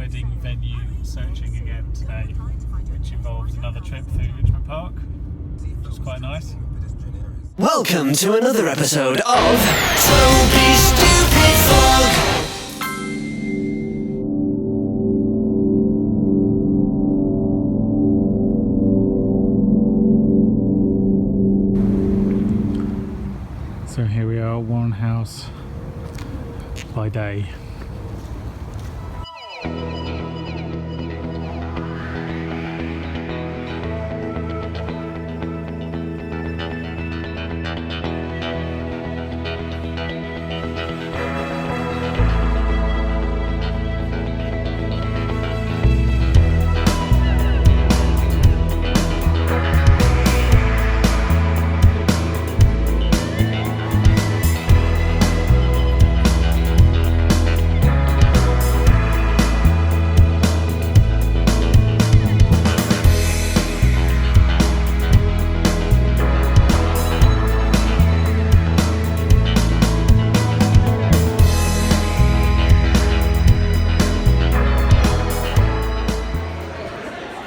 wedding venue searching again today, which involves another trip through Richmond Park, which is quite nice. Welcome to another episode of Toby Stupid Vlog. So here we are, one house by day.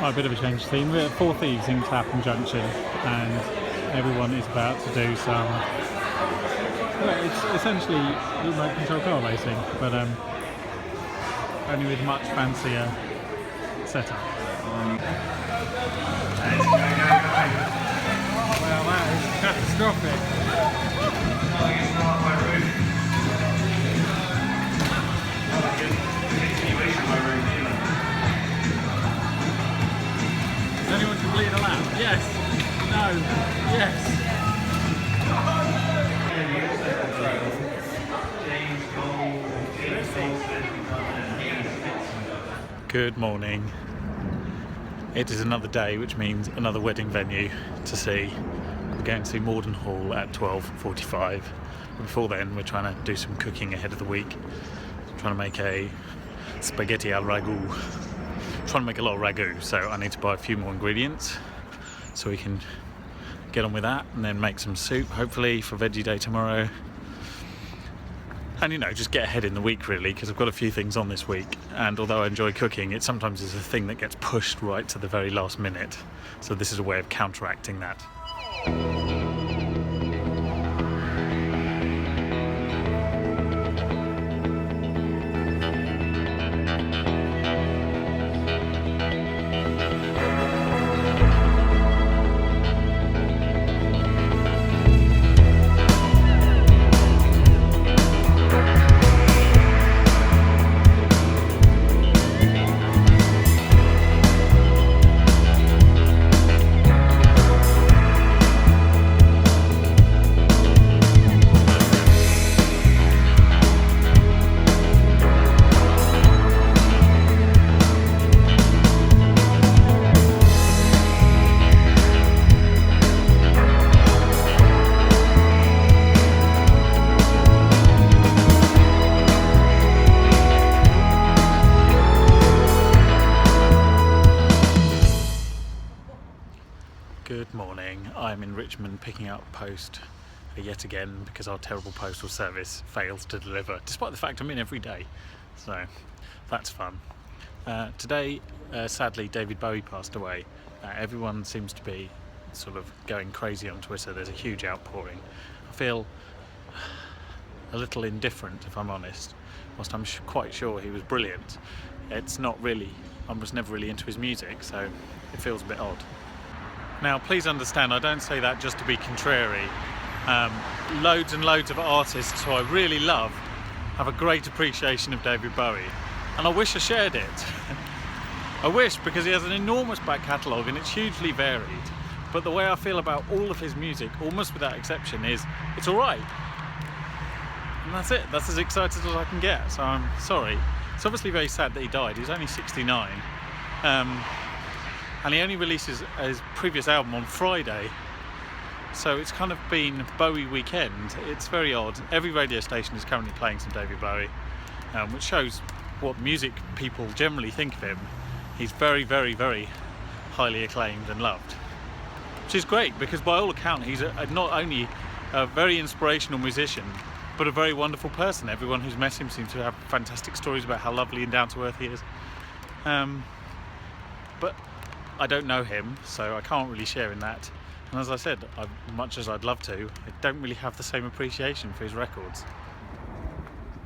A bit of a change of scene. We're at Four Thieves in Clapham Junction, and everyone is about to do some. Well, it's essentially remote control car racing, but only with much fancier setup. Well, that is catastrophic. Does anyone complete a lap? Yes. No. Yes. Good morning. It is another day, which means another wedding venue to see. We're going to see Morden Hall at 12:45. Before then, we're trying to do some cooking ahead of the week. Trying to make a spaghetti al ragu. Trying to make a lot of ragu, so I need to buy a few more ingredients so we can get on with that, and then make some soup hopefully for veggie day tomorrow, and just get ahead in the week really, because I've got a few things on this week, and although I enjoy cooking, it sometimes is a thing that gets pushed right to the very last minute, so this is a way of counteracting that. Good morning. I'm in Richmond picking up post yet again because our terrible postal service fails to deliver, despite the fact I'm in every day, so that's fun. Today, sadly, David Bowie passed away. Everyone seems to be sort of going crazy on Twitter. There's a huge outpouring. I feel a little indifferent, if I'm honest, whilst I'm quite sure he was brilliant. It's not really, I was never really into his music, so it feels a bit odd. Now, please understand, I don't say that just to be contrary. Loads and loads of artists who I really love have a great appreciation of David Bowie, and I wish I shared it. I wish, because he has an enormous back catalogue and it's hugely varied. But the way I feel about all of his music, almost without exception, is it's alright. And that's it. That's as excited as I can get. So I'm sorry. It's obviously very sad that he died. He's only 69. And he only releases his previous album on Friday, so it's kind of been Bowie weekend. It's very odd. Every radio station is currently playing some David Bowie, which shows what music people generally think of him. He's very, very, very highly acclaimed and loved, which is great, because by all accounts he's not only a very inspirational musician, but a very wonderful person. Everyone who's met him seems to have fantastic stories about how lovely and down to earth he is. But I don't know him, so I can't really share in that. And as I said, much as I'd love to, I don't really have the same appreciation for his records.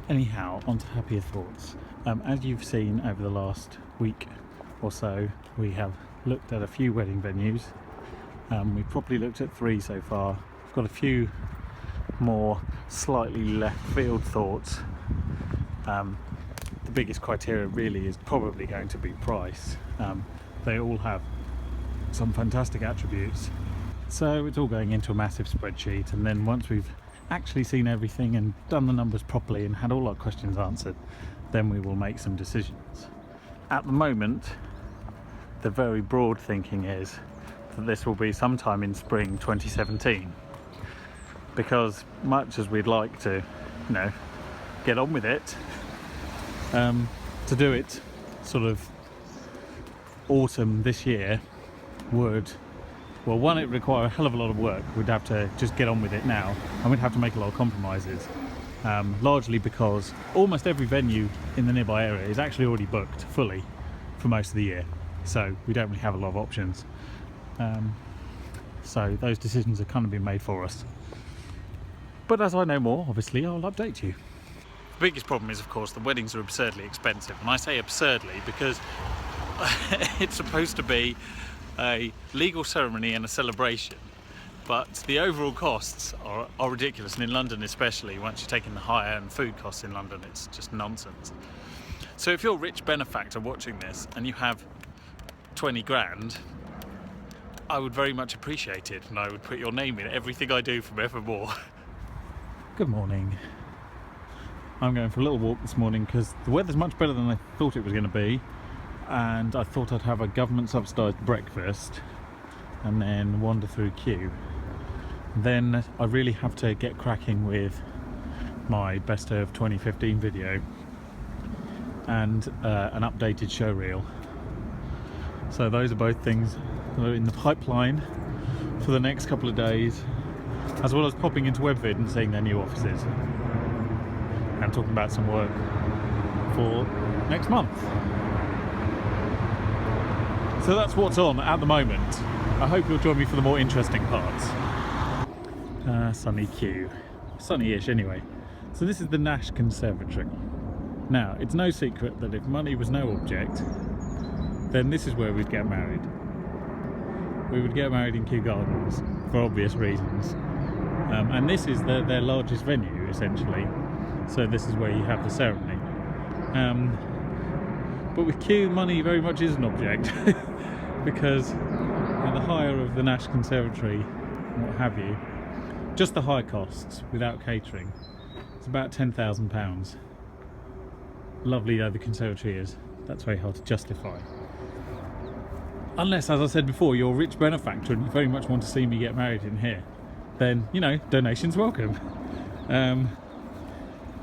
Anyhow, on to happier thoughts. As you've seen over the last week or so, we have looked at a few wedding venues. We've probably looked at 3 so far. We've got a few more slightly left field thoughts. The biggest criteria really is probably going to be price. They all have some fantastic attributes. So it's all going into a massive spreadsheet, and then once we've actually seen everything and done the numbers properly and had all our questions answered, then we will make some decisions. At the moment, the very broad thinking is that this will be sometime in spring 2017, because much as we'd like to, get on with it, to do it sort of autumn this year would, well, one, it require a hell of a lot of work. We'd have to just get on with it now, and we'd have to make a lot of compromises, largely because almost every venue in the nearby area is actually already booked fully for most of the year, so we don't really have a lot of options. So those decisions are kind of being made for us. But as I know more, obviously, I'll update you. The biggest problem is, of course, the weddings are absurdly expensive, and I say absurdly because it's supposed to be a legal ceremony and a celebration, but the overall costs are ridiculous, and in London especially, once you take in the hire and food costs in London, it's just nonsense. So if you're a rich benefactor watching this and you have 20 grand, I would very much appreciate it, and I would put your name in everything I do from evermore. Good morning. I'm going for a little walk this morning because the weather's much better than I thought it was going to be, and I thought I'd have a government subsidised breakfast and then wander through Kew. Then I really have to get cracking with my best of 2015 video and an updated show reel. So those are both things that are in the pipeline for the next couple of days, as well as popping into WebVid and seeing their new offices and talking about some work for next month. So that's what's on at the moment. I hope you'll join me for the more interesting parts. Sunny Kew. Sunny-ish anyway. So this is the Nash Conservatory. Now, it's no secret that if money was no object, then this is where we'd get married. We would get married in Kew Gardens for obvious reasons. And this is their largest venue, essentially. So this is where you have the ceremony. But with Kew, money very much is an object. Because the hire of the Nash Conservatory, what have you, just the hire costs without catering, it's about £10,000. Lovely though the conservatory is, that's very hard to justify. Unless, as I said before, you're a rich benefactor and you very much want to see me get married in here, then, donations welcome.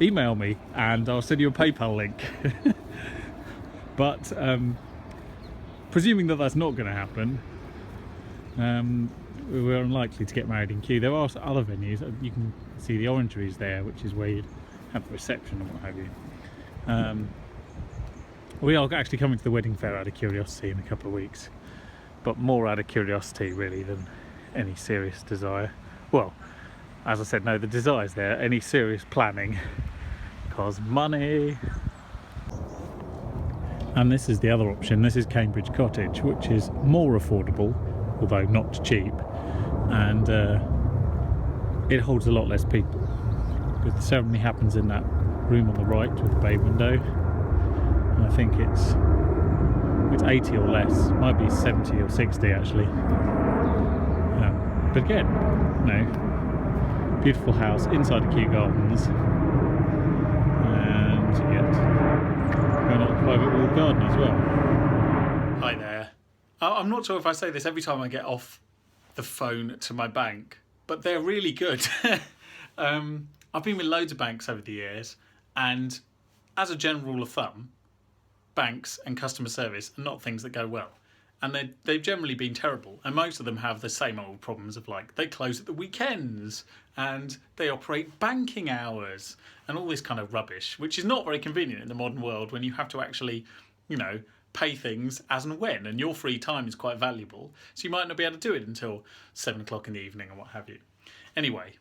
Email me and I'll send you a PayPal link. But presuming that that's not going to happen, we're unlikely to get married in Kew. There are other venues. You can see the Orangeries there, which is where you'd have the reception and what have you. We are actually coming to the wedding fair out of curiosity in a couple of weeks, but more out of curiosity really than any serious desire. Well, as I said, no, the desire's there. Any serious planning, because money. And this is the other option. This is Cambridge Cottage, which is more affordable, although not cheap, and it holds a lot less people. Because the ceremony happens in that room on the right with the bay window, and I think it's 80 or less. It might be 70 or 60 actually. But again, beautiful house inside the Kew Gardens, and going on a private walled garden as well. Hi there. I'm not sure if I say this every time I get off the phone to my bank, but they're really good. I've been with loads of banks over the years, and as a general rule of thumb, banks and customer service are not things that go well. And they've generally been terrible, and most of them have the same old problems of they close at the weekends and they operate banking hours and all this kind of rubbish, which is not very convenient in the modern world when you have to actually, pay things as and when, and your free time is quite valuable, so you might not be able to do it until 7 o'clock in the evening or what have you. Anyway,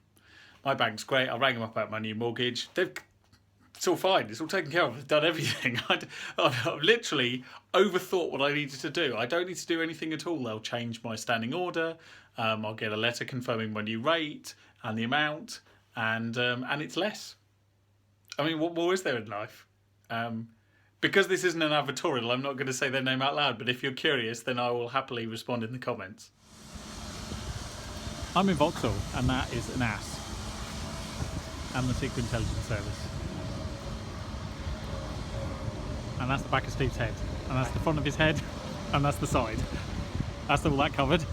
my bank's great. I rang them up about my new mortgage. It's all fine. It's all taken care of. I've done everything. I've literally overthought what I needed to do. I don't need to do anything at all. They'll change my standing order. I'll get a letter confirming my new rate and the amount, and it's less. I mean, what more is there in life? Because this isn't an advertorial, I'm not going to say their name out loud, but if you're curious, then I will happily respond in the comments. I'm in Vauxhall, and that is an ass. And the Secret Intelligence Service. And that's the back of Steve's head. And that's the front of his head. And that's the side. That's all that covered.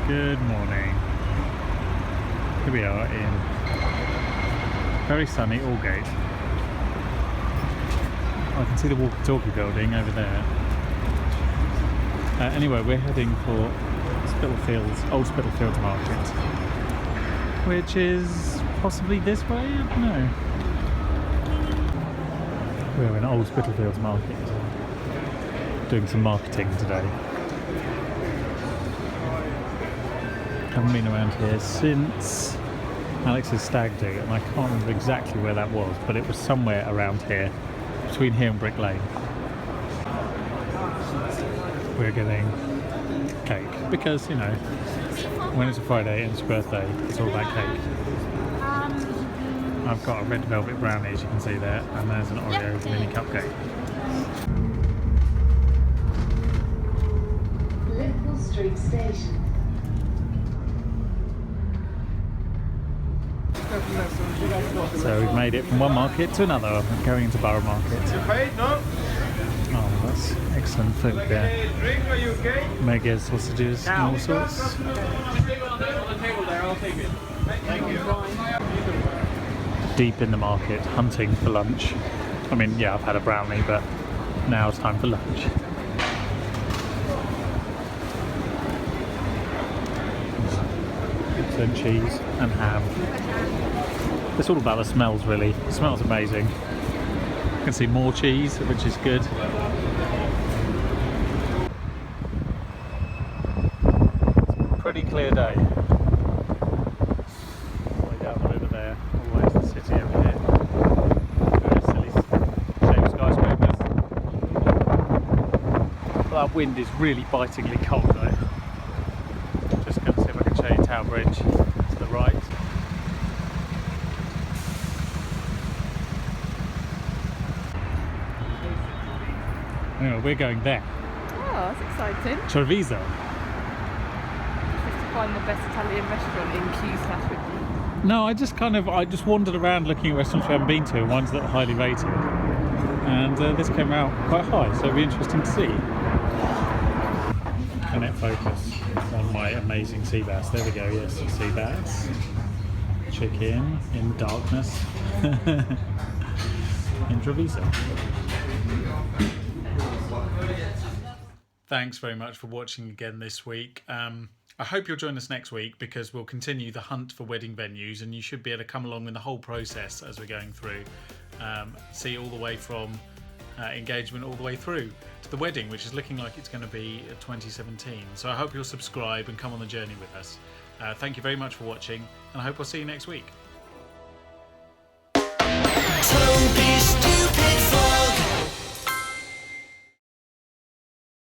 Good morning. Here we are in very sunny Aldgate. I can see the walkie-talkie building over there. Anyway, we're heading for Old Spitalfields Market, which is possibly this way. I don't know. We're in Old Spitalfields Market, doing some marketing today. Haven't been around here since Alex's stag do, and I can't remember exactly where that was, but it was somewhere around here, between here and Brick Lane. We're getting cake because, you know, when it's a Friday and it's a birthday, it's all about cake. I've got a red velvet brownie, as you can see there, and there's an Oreo mini cupcake. Liverpool Street Station. So we've made it from one market to another, going into Borough Market. Oh, that's excellent food there. Mega sausages and all sorts. Deep in the market, hunting for lunch. I mean, yeah, I've had a brownie, but now it's time for lunch. And cheese and ham. It's all about the smells, really. It smells amazing. You can see more cheese, which is good. It's a pretty clear day. All the way down over there, all the way to the city over here. Very silly shape skyscrapers. But that wind is really bitingly cold though. Just going to see if I can show you Tower Bridge to the right. Anyway, we're going there. Oh, that's exciting. Treviso. Just to find the best Italian restaurant in Q/Whitby. No, I just wandered around looking at restaurants we haven't been to, ones that are highly rated. And this came out quite high, so it'll be interesting to see. Can it focus on my amazing sea bass? There we go, yes, sea bass. Chicken in darkness. In Treviso. Thanks very much for watching again this week. I hope you'll join us next week because we'll continue the hunt for wedding venues, and you should be able to come along with the whole process as we're going through. See all the way from engagement all the way through to the wedding, which is looking like it's going to be 2017. So I hope you'll subscribe and come on the journey with us. Thank you very much for watching, and I hope I'll see you next week.